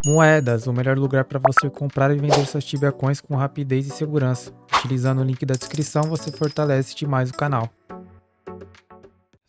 Moedas, o melhor lugar para você comprar e vender suas Tibia Coins com rapidez e segurança. Utilizando o link da descrição, você fortalece demais o canal.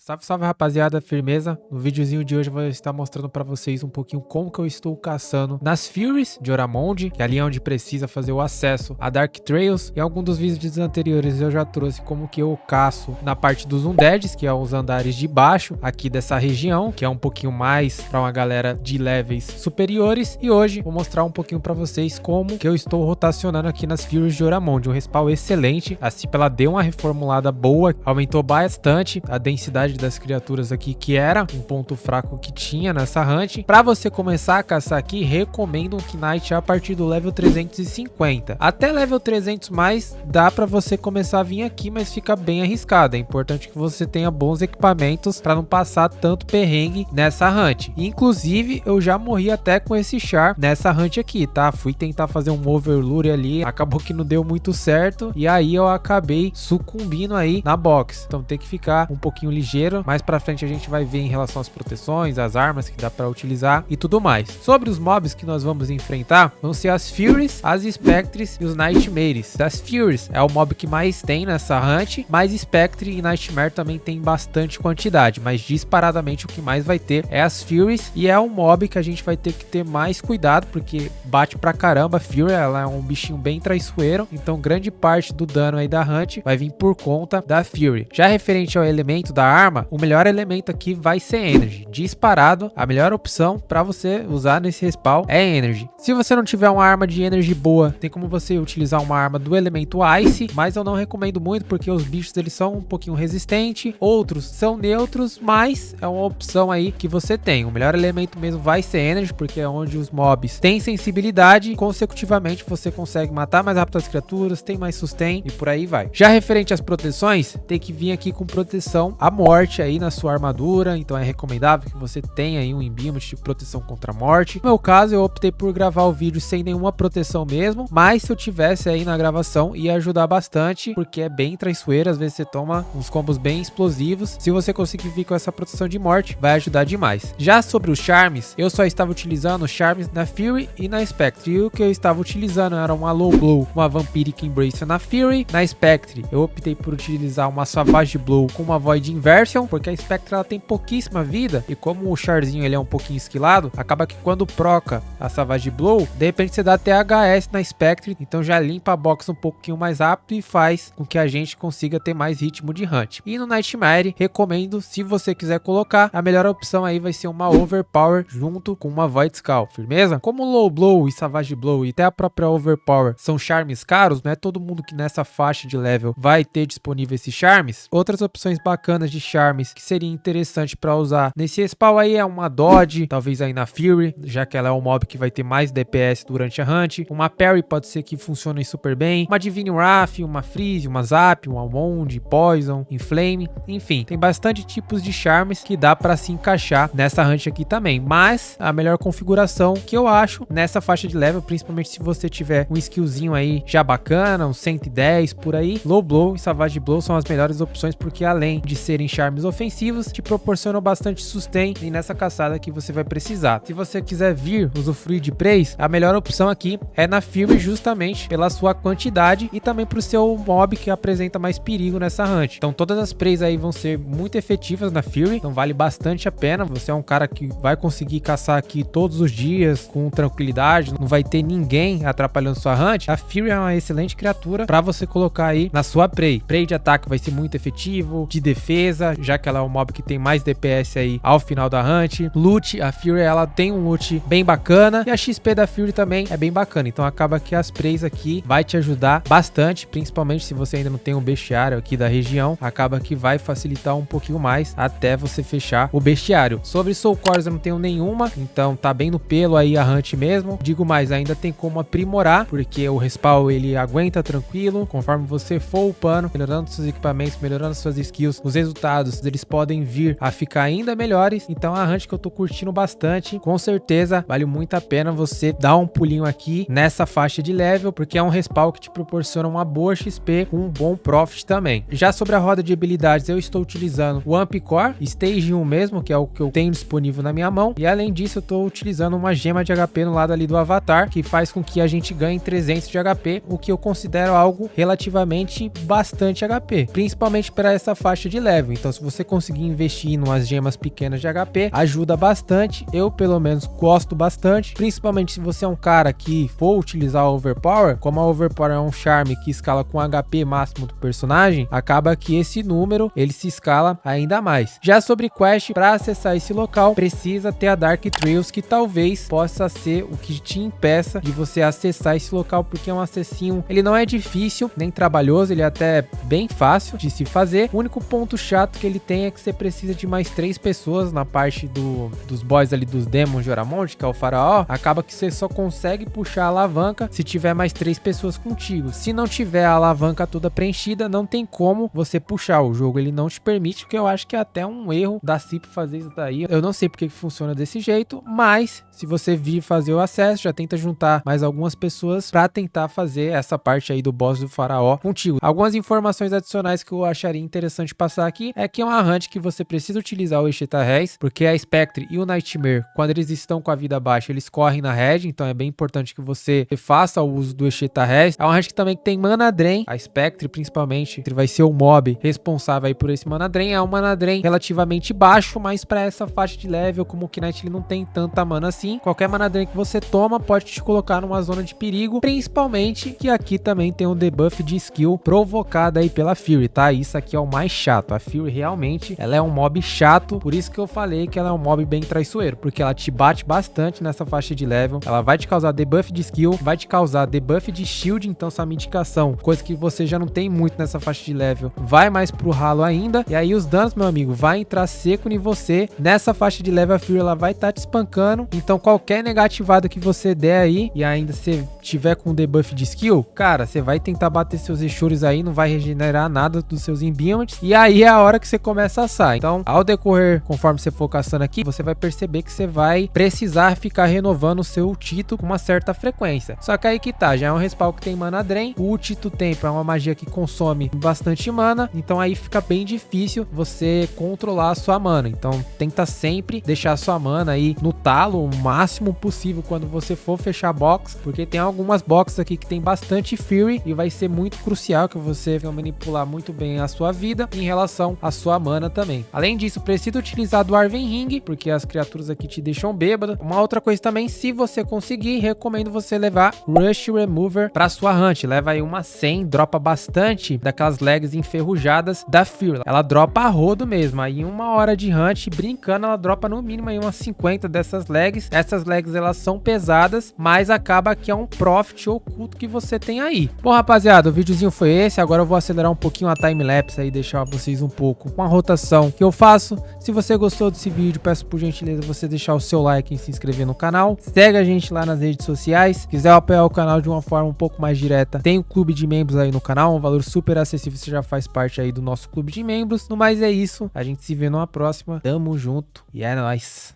Salve, salve rapaziada, firmeza? No videozinho de hoje eu vou estar mostrando pra vocês um pouquinho como que eu estou caçando nas Furies de Oramonde, que é ali onde precisa fazer o acesso a Dark Trails. E alguns dos vídeos anteriores eu já trouxe como que eu caço na parte dos Undeads, que é os andares de baixo aqui dessa região, que é um pouquinho mais pra uma galera de levels superiores. E hoje vou mostrar um pouquinho pra vocês como que eu estou rotacionando aqui nas Furies de Oramonde. Um respawn excelente, a CIP ela deu uma reformulada boa, aumentou bastante a densidade das criaturas aqui, que era um ponto fraco que tinha nessa hunt. Para você começar a caçar aqui, recomendo um Knight a partir do level 350. Até level 300 mais dá para você começar a vir aqui, mas fica bem arriscado. É importante que você tenha bons equipamentos para não passar tanto perrengue nessa hunt. Inclusive, eu já morri até com esse char nessa hunt aqui, tá? Fui tentar fazer um overlure ali, acabou que não deu muito certo e aí eu acabei sucumbindo aí na box. Então tem que ficar um pouquinho ligeiro. Mais pra frente a gente vai ver em relação às proteções, as armas que dá pra utilizar e tudo mais. Sobre os mobs que nós vamos enfrentar, vão ser as Furies, as Spectres e os Nightmares. As Furies é o mob que mais tem nessa hunt, mas Spectre e Nightmare também tem bastante quantidade, mas disparadamente o que mais vai ter é as Furies, e é um mob que a gente vai ter que ter mais cuidado, porque bate pra caramba. A Fury ela é um bichinho bem traiçoeiro, então grande parte do dano aí da hunt vai vir por conta da Fury. Já referente ao elemento da arma, o melhor elemento aqui vai ser Energy. Disparado, a melhor opção para você usar nesse respawn é Energy. Se você não tiver uma arma de Energy boa, tem como você utilizar uma arma do elemento Ice, mas eu não recomendo muito porque os bichos eles são um pouquinho resistentes, outros são neutros, mas é uma opção aí que você tem. O melhor elemento mesmo vai ser Energy, porque é onde os mobs têm sensibilidade, consecutivamente você consegue matar mais rápido as criaturas, tem mais sustain e por aí vai. Já referente às proteções, tem que vir aqui com proteção à morte aí na sua armadura, então é recomendável que você tenha aí um emblemet de proteção contra a morte. No meu caso, eu optei por gravar o vídeo sem nenhuma proteção mesmo, mas se eu tivesse aí na gravação ia ajudar bastante, porque é bem traiçoeiro, às vezes você toma uns combos bem explosivos. Se você conseguir vir com essa proteção de morte, vai ajudar demais. Já sobre os charms, eu só estava utilizando charms na Fury e na Spectre, e o que eu estava utilizando era uma Low Blow, uma Vampiric Embrace na Fury. Na Spectre, eu optei por utilizar uma Savage Blow com uma Void Inversion, porque a Spectre ela tem pouquíssima vida, e como o charzinho ele é um pouquinho esquilado, acaba que quando proca a Savage Blow, de repente você dá THS na Spectre, então já limpa a box um pouquinho mais rápido e faz com que a gente consiga ter mais ritmo de hunt. E no Nightmare, recomendo, se você quiser colocar, a melhor opção aí vai ser uma Overpower junto com uma Void Skull, firmeza? Como Low Blow e Savage Blow e até a própria Overpower são charmes caros, não é todo mundo que nessa faixa de level vai ter disponível esses charmes. Outras opções bacanas de charmes que seria interessante para usar nesse respawn aí é uma Dodge, talvez aí na Fury, já que ela é um mob que vai ter mais DPS durante a hunt. Uma Parry pode ser que funcione super bem, uma Divine Wrath, uma Freeze, uma Zap, uma Wound, Poison, Inflame, enfim, tem bastante tipos de charmes que dá para se encaixar nessa hunt aqui também, mas a melhor configuração que eu acho nessa faixa de level, principalmente se você tiver um skillzinho aí já bacana, uns 110 por aí, Low Blow e Savage Blow são as melhores opções, porque além de serem charmes ofensivos, te proporcionam bastante sustain e nessa caçada que você vai precisar. Se você quiser vir usufruir de praise, a melhor opção aqui é na Fury, justamente pela sua quantidade e também pro seu mob que apresenta mais perigo nessa hunt. Então todas as praise aí vão ser muito efetivas na Fury, então vale bastante a pena. Você é um cara que vai conseguir caçar aqui todos os dias com tranquilidade, não vai ter ninguém atrapalhando sua hunt. A Fury é uma excelente criatura para você colocar aí na sua prey. Prey de ataque vai ser muito efetivo, de defesa, já que ela é um mob que tem mais DPS aí ao final da hunt. Loot, a Fury ela tem um loot bem bacana e a XP da Fury também é bem bacana, então acaba que as prays aqui vai te ajudar bastante, principalmente se você ainda não tem um bestiário aqui da região, acaba que vai facilitar um pouquinho mais até você fechar o bestiário. Sobre Soul Cores eu não tenho nenhuma, então tá bem no pelo aí a hunt mesmo. Digo mais, ainda tem como aprimorar, porque o respawn ele aguenta tranquilo, conforme você for upando, melhorando seus equipamentos, melhorando suas skills, os resultados atualizados, eles podem vir a ficar ainda melhores. Então é uma hunt que eu tô curtindo bastante. Com certeza vale muito a pena você dar um pulinho aqui nessa faixa de level, porque é um respawn que te proporciona uma boa XP com um bom profit também. Já sobre a roda de habilidades, eu estou utilizando o Ampcore Stage 1 mesmo, que é o que eu tenho disponível na minha mão. E além disso, eu tô utilizando uma gema de HP no lado ali do avatar, que faz com que a gente ganhe 300 de HP, o que eu considero algo relativamente bastante HP, principalmente para essa faixa de level. Então, se você conseguir investir em umas gemas pequenas de HP, ajuda bastante. Eu, pelo menos, gosto bastante, principalmente se você é um cara que for utilizar o Overpower. Como a Overpower é um charme que escala com o HP máximo do personagem, acaba que esse número, ele se escala ainda mais. Já sobre quest, para acessar esse local, precisa ter a Dark Trails, que talvez possa ser o que te impeça de você acessar esse local, porque é um acessinho, ele não é difícil, nem trabalhoso, ele é até bem fácil de se fazer. O único ponto chato que ele tem é que você precisa de mais 3 pessoas na parte dos boys ali, dos demons de Oramonte, que é o faraó. Acaba que você só consegue puxar a alavanca se tiver mais 3 pessoas contigo. Se não tiver a alavanca toda preenchida, não tem como você puxar. O jogo ele não te permite, porque eu acho que é até um erro da CIP fazer isso daí. Eu não sei porque que funciona desse jeito, mas se você vir fazer o acesso, já tenta juntar mais algumas pessoas para tentar fazer essa parte aí do boss do faraó contigo. Algumas informações adicionais que eu acharia interessante passar aqui é que é uma hunt que você precisa utilizar o Echeta Res, porque a Spectre e o Nightmare, quando eles estão com a vida baixa, eles correm na red, então é bem importante que você faça o uso do Echeta Res. É uma hunt que também tem Mana Drain, a Spectre principalmente, ele vai ser o mob responsável aí por esse Mana Drain. É um Mana Drain relativamente baixo, mas para essa faixa de level, como o Knight ele não tem tanta mana assim, qualquer Mana Drain que você toma pode te colocar numa zona de perigo, principalmente que aqui também tem um debuff de skill provocado aí pela Fury, tá? Isso aqui é o mais chato. A Fury realmente, ela é um mob chato, por isso que eu falei que ela é um mob bem traiçoeiro, porque ela te bate bastante nessa faixa de level, ela vai te causar debuff de skill, vai te causar debuff de shield, então essa medicação, coisa que você já não tem muito nessa faixa de level, vai mais pro ralo ainda, e aí os danos, meu amigo, vai entrar seco em você. Nessa faixa de level, a Fury ela vai estar te espancando, então qualquer negativada que você der aí, e ainda se tiver com debuff de skill, cara, você vai tentar bater seus Eshures aí, não vai regenerar nada dos seus embillments, e aí é a hora que você começa a assar. Então, ao decorrer, conforme você for caçando aqui, você vai perceber que você vai precisar ficar renovando o seu Tito com uma certa frequência. Só que aí que tá, já é um respawn que tem Mana Drain, o Tito Tempo é uma magia que consome bastante mana, então aí fica bem difícil você controlar a sua mana. Então, tenta sempre deixar a sua mana aí no talo o máximo possível quando você for fechar box, porque tem algumas boxes aqui que tem bastante Fury e vai ser muito crucial que você manipular muito bem a sua vida em relação à sua mana também. Além disso, precisa utilizar do Arven Ring, porque as criaturas aqui te deixam bêbado. Uma outra coisa também, se você conseguir, recomendo você levar Rush Remover para sua hunt. Leva aí uma 100, dropa bastante daquelas legs enferrujadas da Fury. Ela dropa a rodo mesmo, aí em uma hora de hunt, brincando, ela dropa no mínimo aí umas 50 dessas legs. Essas legs, elas são pesadas, mas acaba que é um profit oculto que você tem aí. Bom, rapaziada, o videozinho foi esse. Agora eu vou acelerar um pouquinho a timelapse aí, deixar vocês um pouco com a rotação que eu faço. Se você gostou desse vídeo, peço por gentileza você deixar o seu like e se inscrever no canal. Segue a gente lá nas redes sociais. Se quiser apoiar o canal de uma forma um pouco mais direta, tem o clube de membros aí no canal, um valor super acessível, você já faz parte aí do nosso clube de membros. No mais é isso, a gente se vê numa próxima. Tamo junto e é nóis.